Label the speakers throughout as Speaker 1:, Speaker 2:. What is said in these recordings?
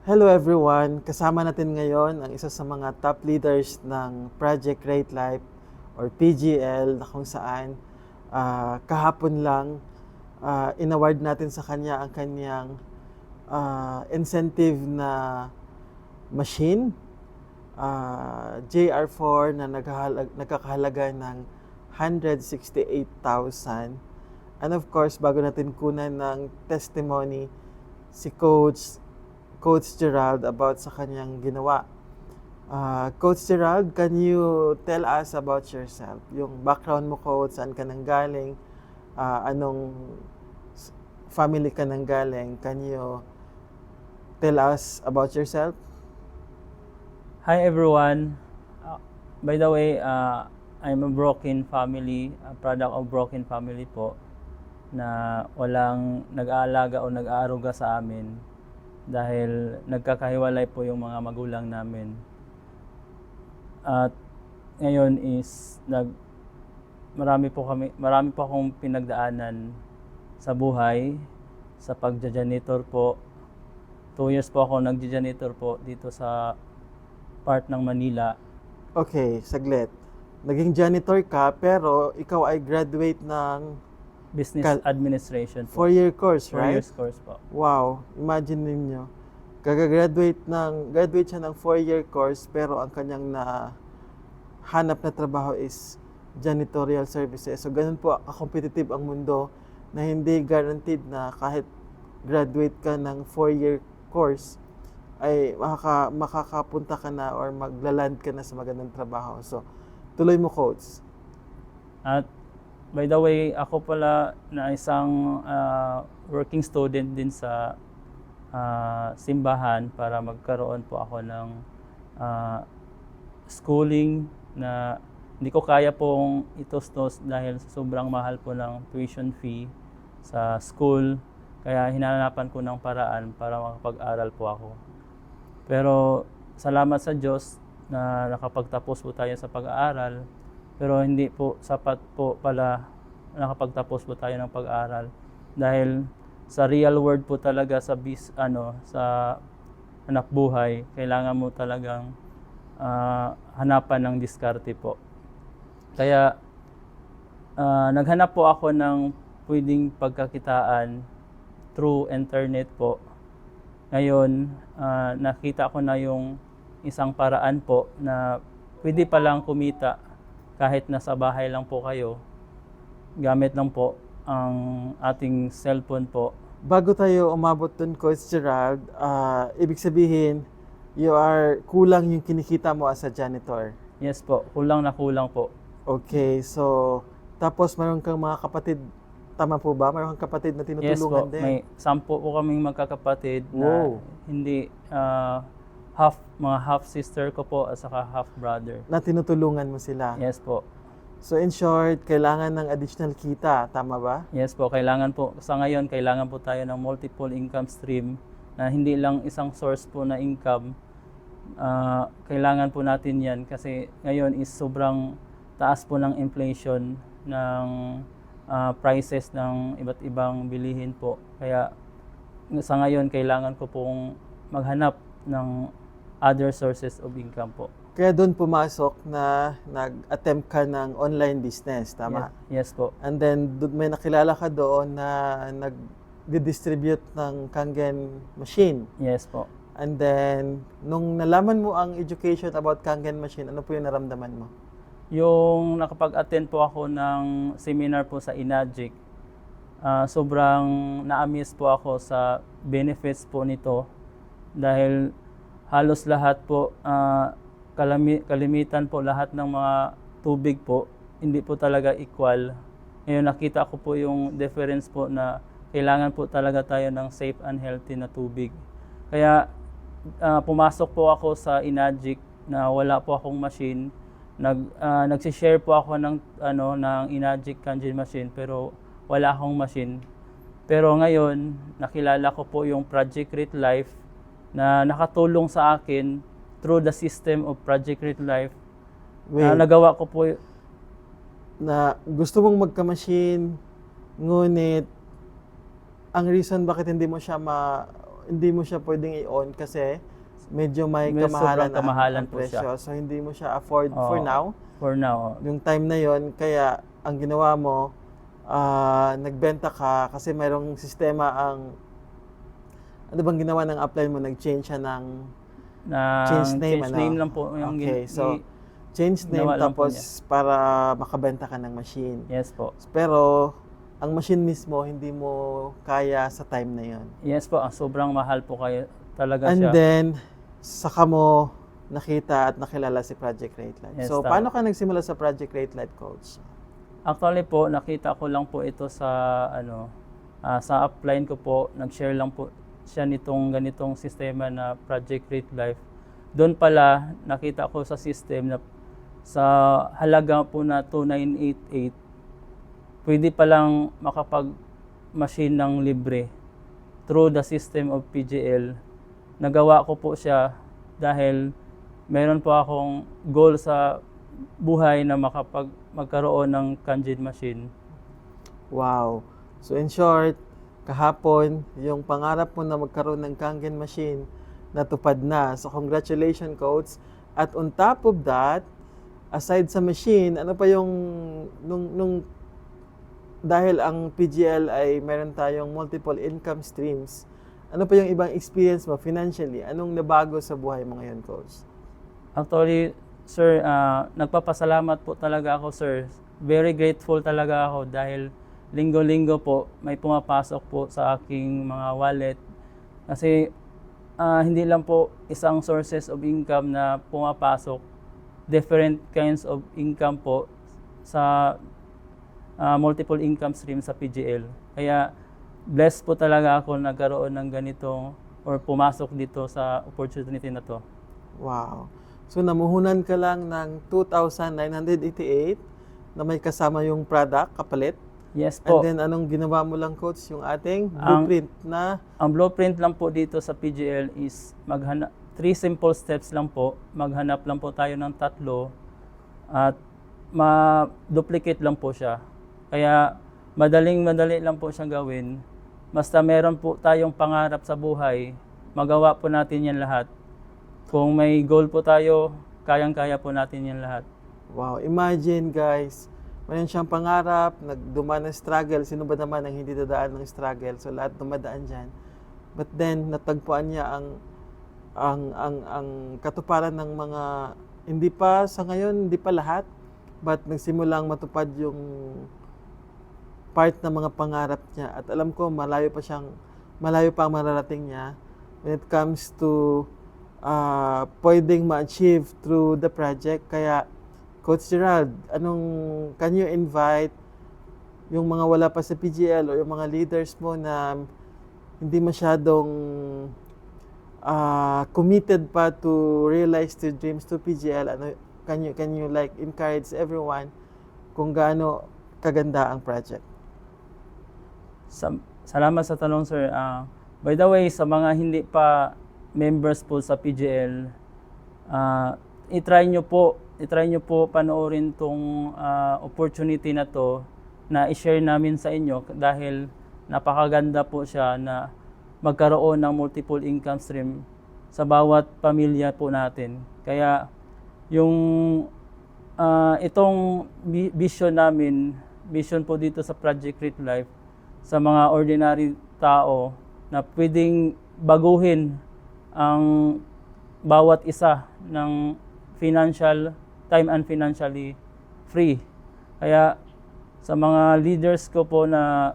Speaker 1: Hello everyone! Kasama natin ngayon ang isa sa mga top leaders ng Project Great Life or PGL na kung saan kahapon lang inaward natin sa kanya ang kanyang incentive na machine, JR4 na nagkakahalaga ng 168,000. And of course, bago natin kunan ng testimony si Coach Gerald about sa kanyang ginawa. Coach Gerald, can you tell us about yourself? Yung background mo, Coach, saan ka nanggaling? Anong family ka nanggaling? Can you tell us about yourself?
Speaker 2: Hi everyone. By the way, I'm a broken family, a product of broken family po na walang nag-aalaga o nag-aaruga sa amin dahil nagkakahiwalay po yung mga magulang namin. At ngayon is marami po akong pinagdaanan sa buhay, sa pagja-janitor po. 2 years po ako nagja-janitor po dito sa part ng Manila.
Speaker 1: Okay, saglit. Naging janitor ka pero ikaw ay graduate ng
Speaker 2: Business administration po.
Speaker 1: 4-year course,
Speaker 2: 4
Speaker 1: right?
Speaker 2: years course po.
Speaker 1: Wow, imagine ninyo. Graduate siya ng 4-year course pero ang kanyang hanap na trabaho is janitorial services. So ganun po competitive ang mundo na hindi guaranteed na kahit graduate ka ng 4-year course ay makakapunta ka na or maglaland ka na sa magandang trabaho. So tuloy mo, Coach.
Speaker 2: At by the way, ako pala na isang working student din sa simbahan para magkaroon po ako ng schooling na hindi ko kaya pong itustos dahil sobrang mahal po ng tuition fee sa school. Kaya hinanapan ko ng paraan para makapag-aral po ako. Pero salamat sa Diyos na nakapagtapos po tayo sa pag-aaral. Pero hindi po sapat po pala nakapagtapos po tayo ng pag-aaral dahil sa real world po talaga sa sa hanap buhay kailangan mo talagang hanapan ng diskarte po. Kaya naghanap po ako ng pwedeng pagkakitaan through internet po. Ngayon nakita ko na yung isang paraan po na pwede palang kumita kahit nasa bahay lang po kayo, gamit lang po ang ating cellphone po.
Speaker 1: Bago tayo umabot dun, Coach Gerald, ibig sabihin, kulang yung kinikita mo as a janitor.
Speaker 2: Yes po, kulang na kulang po.
Speaker 1: Okay, so, tapos mayroon kang mga kapatid, tama po ba? Mayroon kang kapatid na
Speaker 2: Yes po,
Speaker 1: tinutulungan din?
Speaker 2: may 10 po kaming magkakapatid
Speaker 1: Wow.
Speaker 2: na hindi mga half sister ko po at saka half brother.
Speaker 1: Na tinutulungan mo sila?
Speaker 2: Yes po.
Speaker 1: So in short, kailangan ng additional kita, tama ba?
Speaker 2: Yes po, kailangan po. Sa ngayon, kailangan po tayo ng multiple income stream na hindi lang isang source po na income. Kailangan po natin yan kasi ngayon is sobrang taas po ng inflation ng prices ng iba't ibang bilihin po. Kaya sa ngayon, kailangan ko pong maghanap ng other sources of income po.
Speaker 1: Kaya doon pumasok na nag-attempt ka ng online business, tama?
Speaker 2: Yes po.
Speaker 1: And then may nakilala ka doon na nag-distribute ng Kangen machine.
Speaker 2: Yes po.
Speaker 1: And then, nung nalaman mo ang education about Kangen machine, ano po yung naramdaman mo?
Speaker 2: Yung nakapag-attend po ako ng seminar po sa Inagic, sobrang na-amaze po ako sa benefits po nito dahil halos lahat po, kalimitan po lahat ng mga tubig po, hindi po talaga equal. Ngayon nakita ko po yung difference po na kailangan po talaga tayo ng safe and healthy na tubig. Kaya pumasok po ako sa Inagic na wala po akong machine. Nagsi-share po ako ng Inagic Kangen machine pero wala akong machine. Pero ngayon nakilala ko po yung Project Great Life na nakatulong sa akin through the system of Project Great Life. Nagawa ko po
Speaker 1: na gusto mong magka-machine, ngunit ang reason bakit hindi mo siya hindi mo siya pwedeng i-on kasi medyo may
Speaker 2: May
Speaker 1: kamahalan
Speaker 2: sobrang kamahalan
Speaker 1: ang
Speaker 2: po siya.
Speaker 1: presyo. So hindi mo siya afford for
Speaker 2: Oo.
Speaker 1: now.
Speaker 2: For now,
Speaker 1: Yung time na yon, kaya ang ginawa mo, nagbenta ka kasi mayroong sistema ang ano bang ginawa ng upline mo? Nag-change siya ng change name,
Speaker 2: change
Speaker 1: ano?
Speaker 2: name lang po yung
Speaker 1: Okay, so change name
Speaker 2: ginawa lang po
Speaker 1: tapos para makabenta ka ng machine.
Speaker 2: yes po.
Speaker 1: Pero ang machine mismo hindi mo kaya sa time na yon.
Speaker 2: Yes po, sobrang mahal po kayo talaga
Speaker 1: And
Speaker 2: siya.
Speaker 1: then saka mo nakita at nakilala si Project Rate Light.
Speaker 2: Yes,
Speaker 1: So
Speaker 2: tama.
Speaker 1: paano ka nagsimula sa Project Rate Light, coach?
Speaker 2: Actually po, nakita ko lang po ito sa sa upline ko po, nag-share lang po siya nitong ganitong sistema na Project Rate Life. Doon pala nakita ko sa system na sa halaga po na 2988, pwede palang makapag-machine ng libre through the system of PGL. Nagawa ko po siya dahil meron po akong goal sa buhay na magkaroon ng Kangen machine.
Speaker 1: Wow. So in short, kahapon, yung pangarap mo na magkaroon ng Kangen machine, natupad na. So congratulations, coach. At on top of that, aside sa machine, ano pa yung dahil ang PGL ay meron tayong multiple income streams, ano pa yung ibang experience mo financially? Anong nabago sa buhay mo ngayon, coach?
Speaker 2: Actually, sir, nagpapasalamat po talaga ako, sir. Very grateful talaga ako dahil linggo-linggo po may pumapasok po sa aking mga wallet. Kasi hindi lang po isang sources of income na pumapasok, different kinds of income po sa multiple income stream sa PGL. Kaya blessed po talaga ako nagkaroon ng ganito or pumasok dito sa opportunity na to.
Speaker 1: Wow. So namuhunan ka lang ng 2,988 na may kasama yung product, kapalit.
Speaker 2: Yes
Speaker 1: And
Speaker 2: po.
Speaker 1: then anong ginawa mo lang, coach, yung ating blueprint na
Speaker 2: Ang blueprint lang po dito sa PGL is 3 simple steps lang po. Maghanap lang po tayo ng 3 at ma-duplicate lang po siya. Kaya madali lang po siyang gawin. Basta meron po tayong pangarap sa buhay, magawa po natin yan lahat. Kung may goal po tayo, kayang-kaya po natin yan lahat.
Speaker 1: wow, imagine guys, mayroon siyang pangarap, nagdumaan ng struggle. Sino ba naman ang hindi dadaan ng struggle? So lahat dumadaan dyan. But then natagpuan niya ang katuparan ng mga hindi pa sa ngayon, hindi pa lahat, but nagsimulang matupad yung part ng mga pangarap niya. At alam ko malayo pa ang mararating niya when it comes to pwedeng ma-achieve through the project. Kaya Coach Gerald, can you invite yung mga wala pa sa PGL o yung mga leaders mo na hindi masyadong committed pa to realize their dreams to PGL? Can you like encourage everyone kung gaano kaganda ang project?
Speaker 2: Salamat sa tanong, sir. By the way, sa mga hindi pa members po sa PGL, i-try nyo po panoorin tong opportunity na to na i-share namin sa inyo dahil napakaganda po siya na magkaroon ng multiple income stream sa bawat pamilya po natin. Kaya yung itong vision po dito sa Project Rate Life sa mga ordinary tao na pwedeng baguhin ang bawat isa ng time and financially free. Kaya sa mga leaders ko po na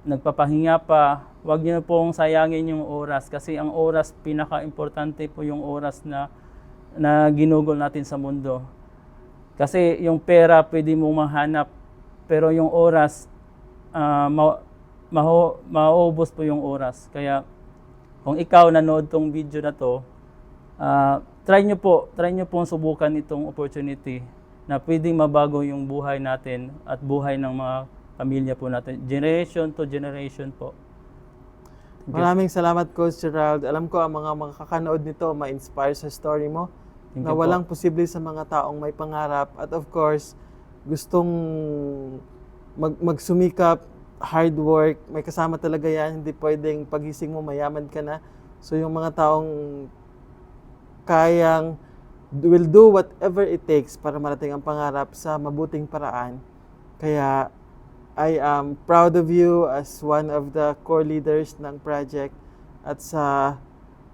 Speaker 2: nagpapahinga pa, huwag niyo pong sayangin yung oras kasi ang oras, pinaka-importante po yung oras na ginugol natin sa mundo. Kasi yung pera pwede mong mahanap, pero yung oras, maubos po yung oras. Kaya kung ikaw nanood tong video na to, try nyo po subukan itong opportunity na pwedeng mabago yung buhay natin at buhay ng mga pamilya po natin. Generation to generation po.
Speaker 1: Maraming salamat, Coach Gerald. Alam ko ang mga makakanood nito ma-inspire sa story mo na walang posible sa mga taong may pangarap at of course, gustong magsumikap hard work, may kasama talaga yan. Hindi pwedeng pagising mo, mayaman ka na. So yung mga taong will do whatever it takes para marating ang pangarap sa mabuting paraan. Kaya I am proud of you as one of the core leaders ng project at sa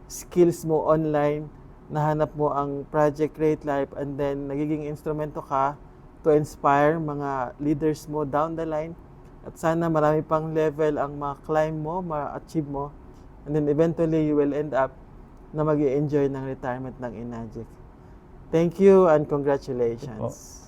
Speaker 1: skills mo online, nahanap mo ang Project Create Life and then nagiging instrumento ka to inspire mga leaders mo down the line. At sana marami pang level ang ma-climb mo, ma-achieve mo. And then eventually, you will end up na mag-i-enjoy ng retirement ng Enagic. Thank you and congratulations.